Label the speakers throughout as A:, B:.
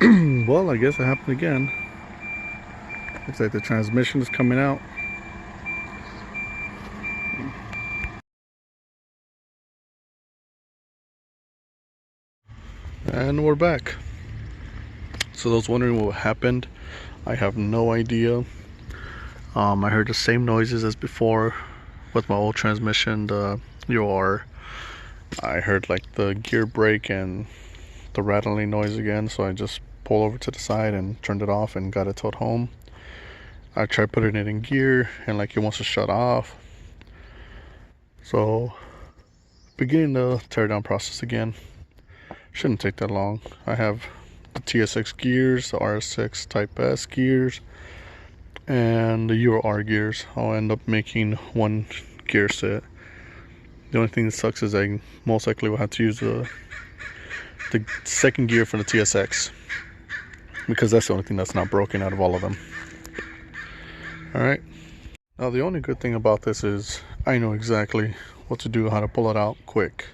A: Well, I guess it happened again. Looks like the transmission is coming out. And we're back. So those wondering what happened, I have no idea. I heard the same noises as before with my old transmission. I heard like the gear brake and the rattling noise again, so I just pulled over to the side and turned it off and got it towed home. I tried putting it in gear and like it wants to shut off. So beginning the teardown process again. Shouldn't take that long. I have the TSX gears, the RSX Type S gears, and the Euro R gears. I'll end up making one gear set. The only thing that sucks is I most likely will have to use the second gear for the TSX, because that's the only thing that's not broken out of all of them. Alright, now the only good thing about this is I know exactly what to do, how to pull it out quick.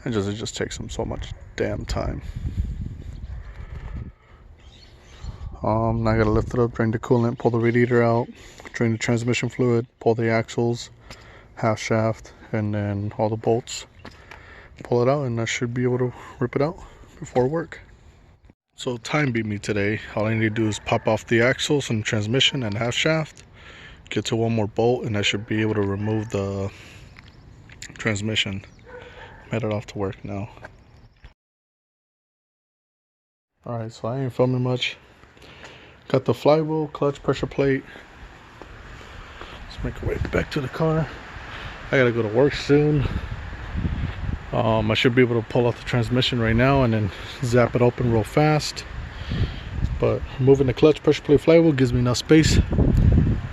A: It just takes them so much damn time. Now I gotta lift it up, drain the coolant, pull the radiator out, drain the transmission fluid, pull the axles, half shaft, and then all the bolts. Pull it out and I should be able to rip it out before work. So time beat me today. All I need to do is pop off the axles and transmission and half shaft, get to one more bolt, and I should be able to remove the transmission. I'm headed off to work now. Alright, so I ain't filming much. Got the flywheel, clutch, pressure plate. Let's make our way back to the car. I gotta go to work soon. I should be able to pull out the transmission right now and then zap it open real fast. But removing the clutch, pressure plate, flywheel gives me enough space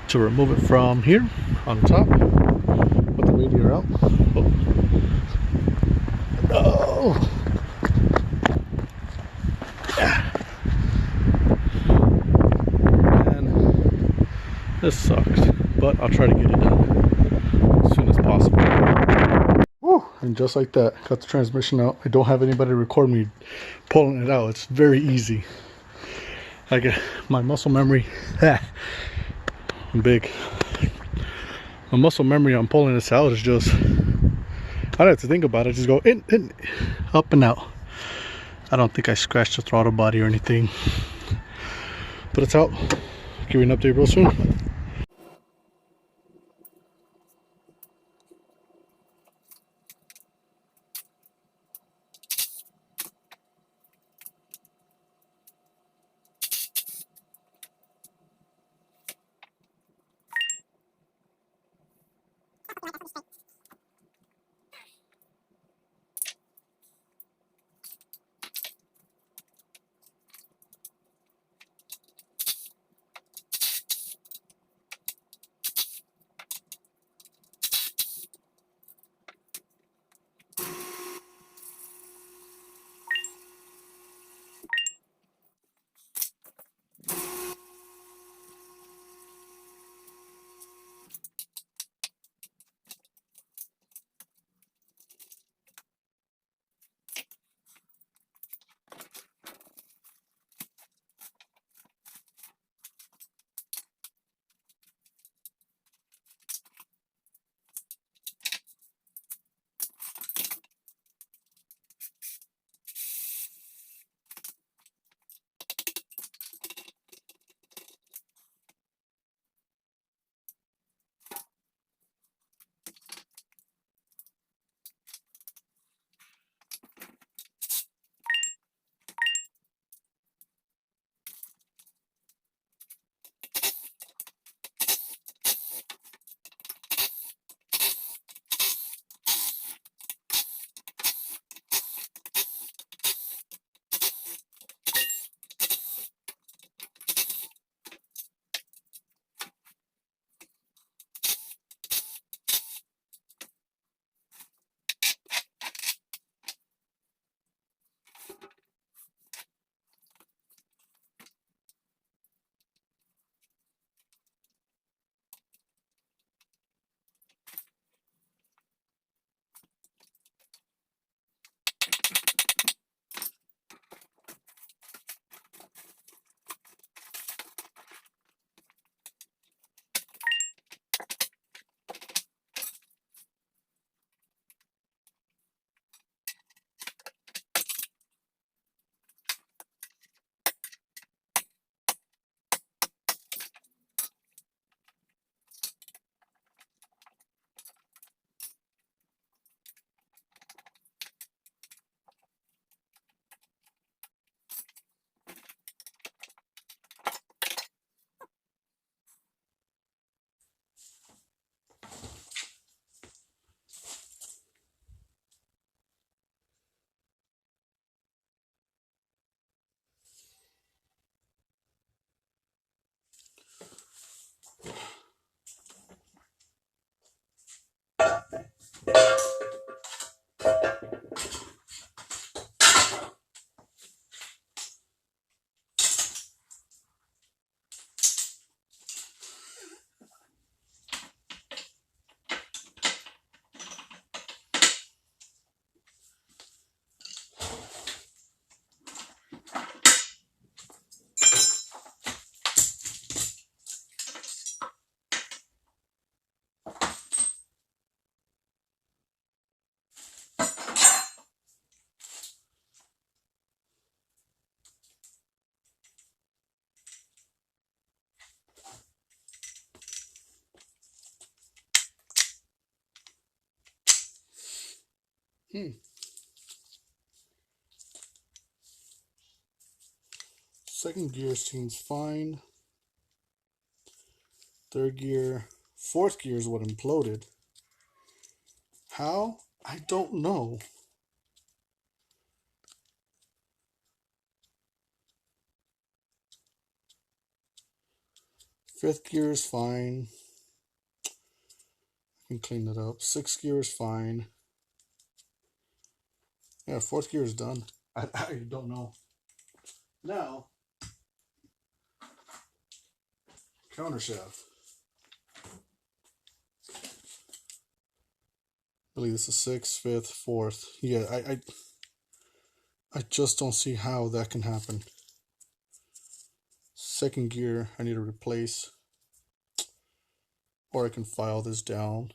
A: to remove it from here on top. Put the radiator out. Oh. Yeah. And this sucks, but I'll try to get it done as soon as possible. Woo. And just like that, got the transmission out. I don't have anybody record me pulling it out. It's very easy. Like my muscle memory, big. My muscle memory on pulling this out is just, I don't have to think about it. Just go in, up and out. I don't think I scratched the throttle body or anything, but it's out. Give you an update real soon. Second gear seems fine. Third gear, fourth gear is what imploded. How? I don't know. Fifth gear is fine. I can clean it up. Sixth gear is fine. Yeah, fourth gear is done. I don't know. Now, countershaft. I believe this is sixth, fifth, fourth. Yeah, I just don't see how that can happen. Second gear, I need to replace. Or I can file this down.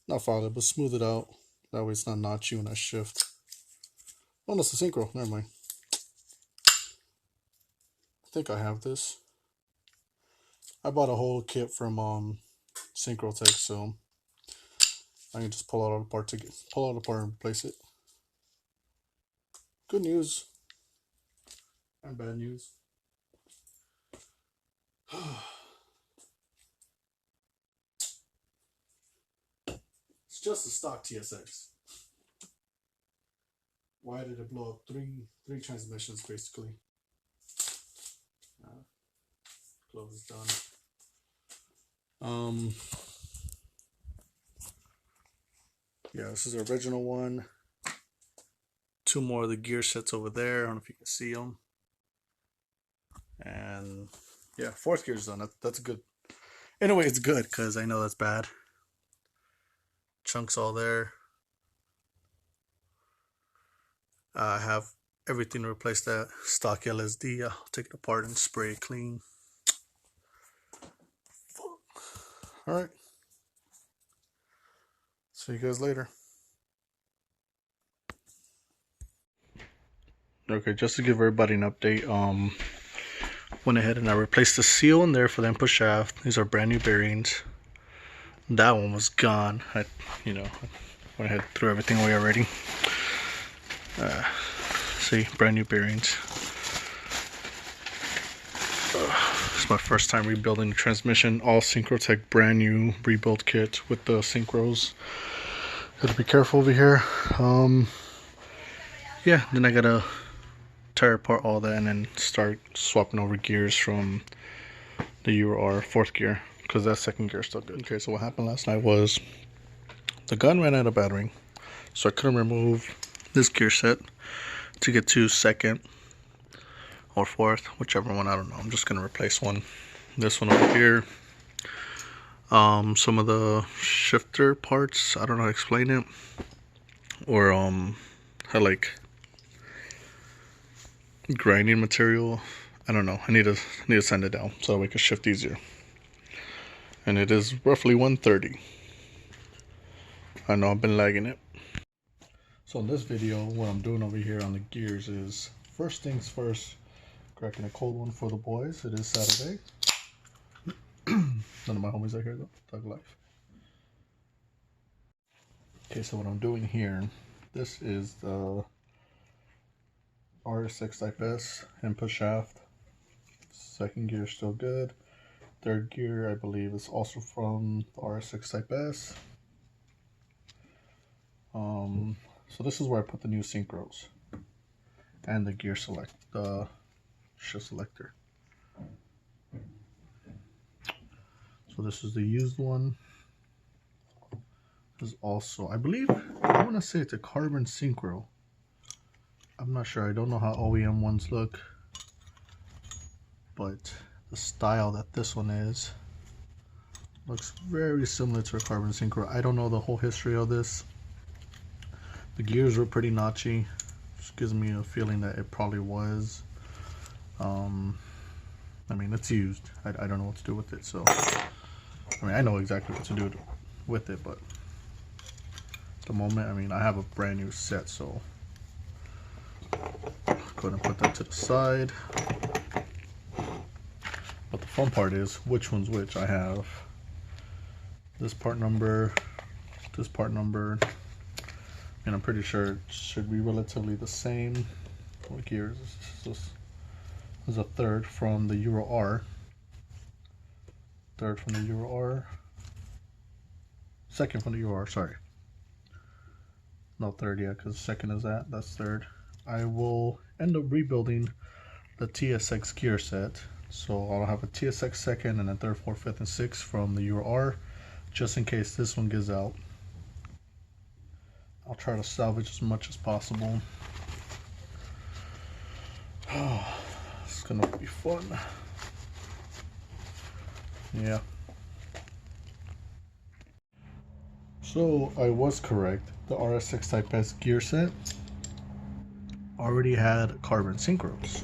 A: Not file it, but smooth it out. That way it's not notchy when I shift. Oh, no, it's a synchro. Never mind. I think I have this. I bought a whole kit from Synchrotech, so I can just pull out all the parts and replace it. Good news and bad news. It's just a stock TSX. Why did it blow up? Three transmissions basically. Glove is done. Yeah, this is the original one. Two more of the gear sets over there. I don't know if you can see them. And yeah, fourth gear's done. That's good. Anyway, it's good because I know that's bad. Chunks all there. I have everything to replace that stock LSD. I'll take it apart and spray it clean. Alright. See you guys later. Okay, just to give everybody an update, went ahead and I replaced the seal in there for the input shaft. These are brand new bearings. That one was gone. I went ahead and threw everything away already. See, brand new bearings. It's my first time rebuilding the transmission. All Synchrotech brand new rebuild kit with the synchros. Gotta be careful over here. Yeah, then I gotta tear apart all that and then start swapping over gears from the Euro R fourth gear, because that second gear is still good. Okay, so what happened last night was the gun ran out of battery, so I couldn't remove this gear set to get to second or fourth, whichever one, I don't know. I'm just gonna replace one. This one over here. Some of the shifter parts, I don't know how to explain it, or had like grinding material. I don't know. I need to sand it down so we can shift easier. And it is roughly 130. I know I've been lagging it. So in this video, what I'm doing over here on the gears is, first things first, cracking a cold one for the boys. It is Saturday. None of my homies are here though. Thug life. Okay, so what I'm doing here, this is the RSX Type S input shaft. Second gear is still good. Third gear, I believe, is also from the RSX Type S. So this is where I put the new synchros and the gear the shift selector. So this is the used one. This is also, I believe, I want to say it's a Carbon Synchro. I'm not sure. I don't know how OEM ones look, but the style that this one is looks very similar to a Carbon Synchro. I don't know the whole history of this. The gears were pretty notchy, which gives me a feeling that it probably was. I mean, it's used. I don't know what to do with it, so I mean, I know exactly what to do with it, but at the moment, I mean, I have a brand new set, so go ahead and put that to the side. But the fun part is which one's which. I have this part number, and I'm pretty sure it should be relatively the same. What gears? This is a third from the Euro R. Third from the Euro R. Second from the Euro R, sorry. No, third yet, because second is that's third. I will end up rebuilding the TSX gear set. So I'll have a TSX second and a third, fourth, fifth, and sixth from the Euro R, just in case this one gives out. I'll try to salvage as much as possible. Oh, it's gonna be fun. Yeah. So I was correct. The RSX Type S gear set already had carbon synchros.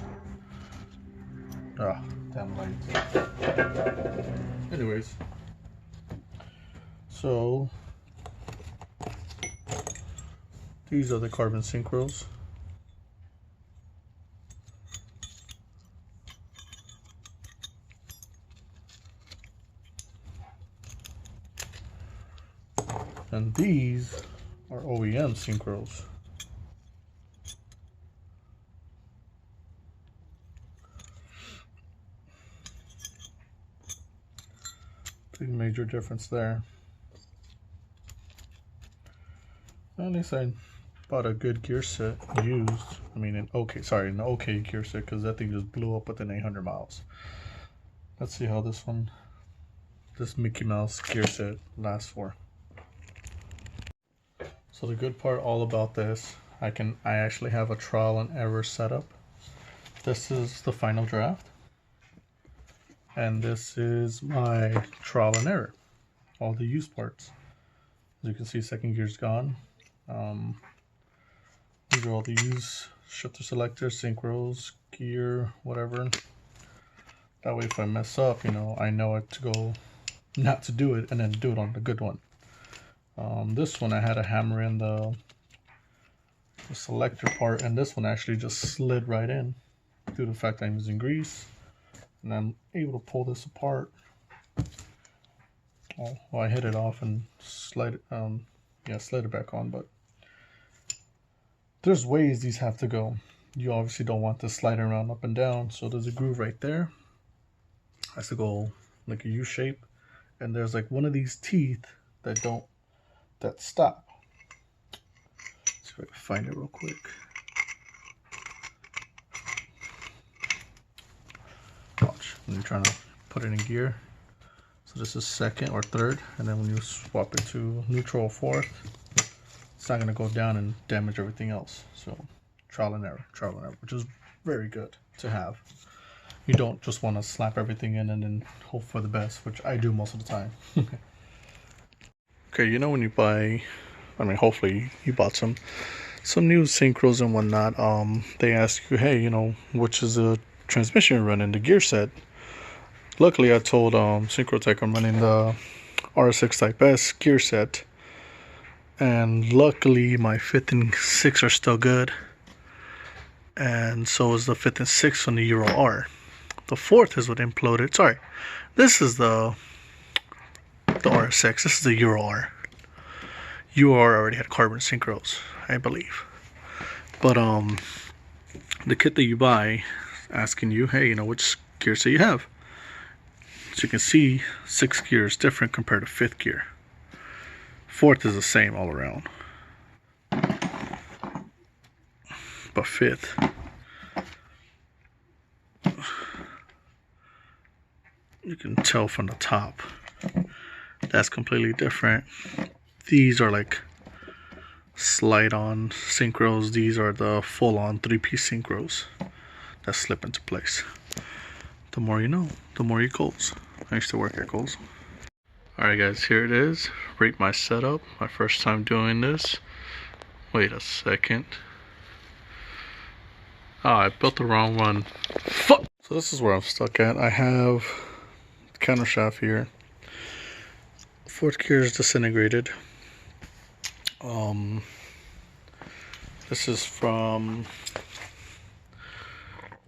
A: Ah, damn lights. Anyways, so these are the carbon synchros. And these are OEM synchros. Big major difference there. At least I bought a good gear set used. I mean, an okay gear set, because that thing just blew up within 800 miles. Let's see how this Mickey Mouse gear set lasts for. So the good part all about this, I actually have a trial and error setup. This is the final draft, and this is my trial and error, all the used parts. As you can see, second gear's gone. These are all the used shifter selectors, synchros, gear, whatever. That way if I mess up, I know it to go not to do it and then do it on the good one. This one I had to hammer in the selector part, and this one actually just slid right in due to the fact I'm using grease, and I'm able to pull this apart. Well, I hit it off and slide it back on, but there's ways these have to go. You obviously don't want this sliding around up and down, so there's a groove right there. It has to go like a U shape, and there's like one of these teeth that stop. Let's see if I can find it real quick. Watch, when you're trying to put it in gear. So this is second or third, and then when you swap it to neutral or fourth, it's not gonna go down and damage everything else. So trial and error, which is very good to have. You don't just want to slap everything in and then hope for the best, which I do most of the time. Okay, when you buy, hopefully you bought some new synchros and whatnot, they ask you, hey, which is the transmission you're running, the gear set. Luckily I told Synchrotech I'm running the RSX Type S gear set, and luckily my fifth and sixth are still good, and so is the fifth and sixth on the Euro R. The fourth is what imploded. Sorry, this is the RSX. This is the Euro R. Euro R already had carbon synchros, I believe. But the kit that you buy, asking you, hey, which gear set you have. So you can see sixth gear is different compared to fifth gear. Fourth is the same all around. But fifth, you can tell from the top, that's completely different. These are like slide-on synchros. These are the full-on three-piece synchros that slip into place. The more you know, the more you Kohl's. I used to work at Kohl's. Alright guys, here it is. Rate my setup. My first time doing this. Wait a second. I built the wrong one. Fuck! So this is where I'm stuck at. I have the counter shaft here. Fourth gear is disintegrated. This is from,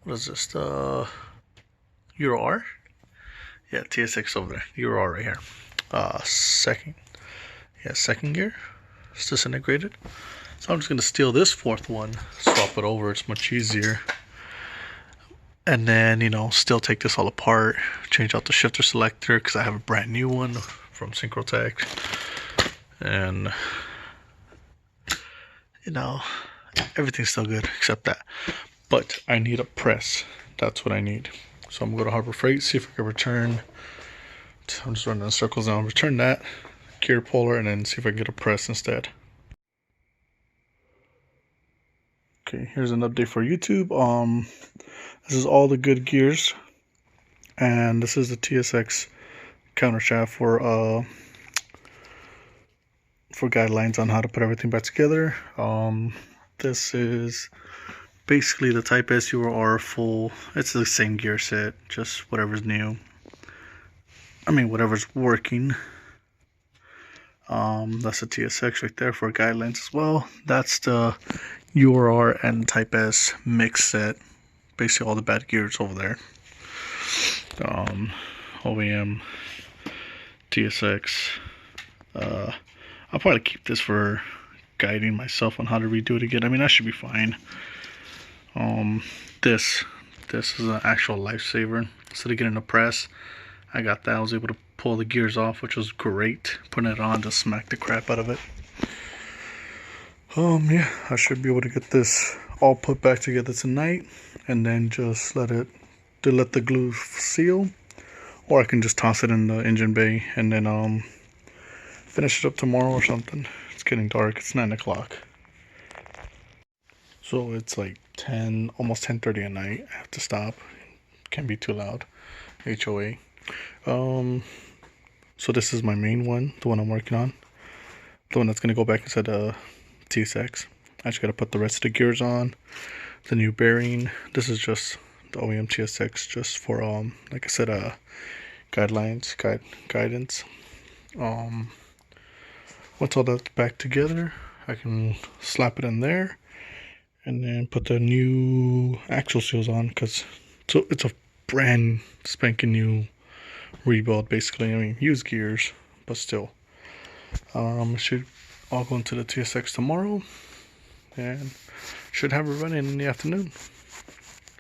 A: what is this, the Euro R? Yeah, TSX over there, Euro R right here. Second gear, it's disintegrated. So I'm just gonna steal this fourth one, swap it over, it's much easier. And then, you know, still take this all apart, change out the shifter selector because I have a brand new one from Synchrotech. And, you know, everything's still good except that. But I need a press. That's what I need. So I'm gonna go to Harbor Freight, see if I can return. I'm just running in circles now. Return that gear puller and then see if I can get a press instead. Okay, here's an update for YouTube. This is all the good gears, and this is the TSX countershaft for guidelines on how to put everything back together. This is basically the Type S UR full. It's the same gear set, just whatever's new. I mean, whatever's working. That's the TSX right there for guidelines as well. That's the UR and Type S mix set. Basically all the bad gears over there. OEM, TSX. I'll probably keep this for guiding myself on how to redo it again. I mean, I should be fine. This is an actual lifesaver. Instead of getting a press, I got that. I was able to pull the gears off, which was great. Putting it on just smacked the crap out of it. Yeah, I should be able to get this all put back together tonight, and then just let the glue seal, or I can just toss it in the engine bay and then finish it up tomorrow or something. It's getting dark. It's 9 o'clock, so it's like almost 10:30 at night. I have to stop. Can't be too loud. HOA. So this is my main one, the one I'm working on, the one that's gonna go back inside the TSX. I just gotta put the rest of the gears on, the new bearing. This is just the OEM TSX, just for like I said, guidance. Once all that's back together, I can slap it in there and then put the new axle seals on, because it's a brand spanking new rebuild basically. I mean, used gears, but still. It should all go into the TSX tomorrow, and should have it running in the afternoon,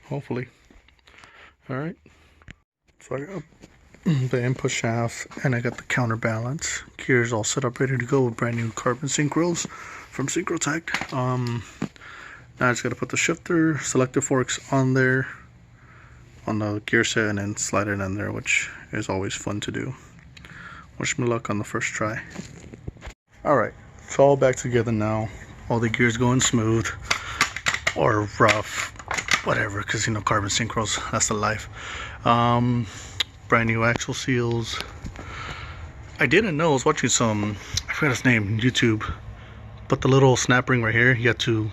A: hopefully. Alright, so I got the input shaft and I got the counterbalance gears all set up, ready to go with brand new carbon synchros from Synchrotech. Now I just gotta put the shifter selector forks on there on the gear set and then slide it in there, which is always fun to do. Wish me luck on the first try. Alright, it's all back together now. All the gears going smooth or rough, whatever, because you know, carbon synchros, that's the life. Brand new axle seals. I didn't know, I was watching some, I forgot his name, YouTube, but the little snap ring right here, you have to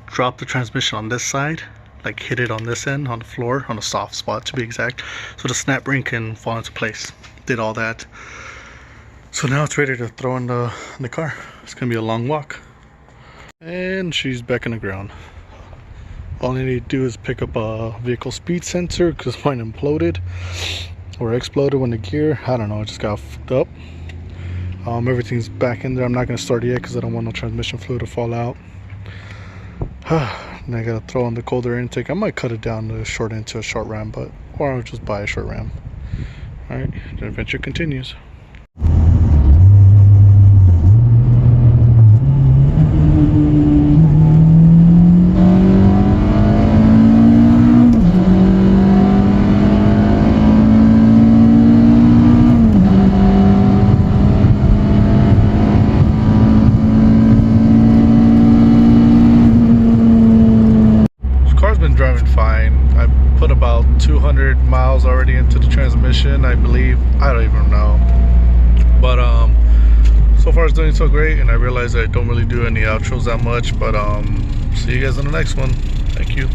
A: drop the transmission on this side, like hit it on this end, on the floor, on a soft spot to be exact, so the snap ring can fall into place. Did all that. So now it's ready to throw in the car. It's gonna be a long walk. And she's back in the ground. All I need to do is pick up a vehicle speed sensor, because mine imploded or exploded when the gear, I don't know, it just got fucked up. Everything's back in there. I'm not gonna start it yet because I don't want no transmission fluid to fall out. And I gotta throw in the cold air intake. I might cut it down to short end to a short ram, or I'll just buy a short ram. Alright, the adventure continues. Driving fine. I put about 200 miles already into the transmission, I believe. I don't even know, but so far it's doing so great, and I realize I don't really do any outros that much, but see you guys in the next one. Thank you.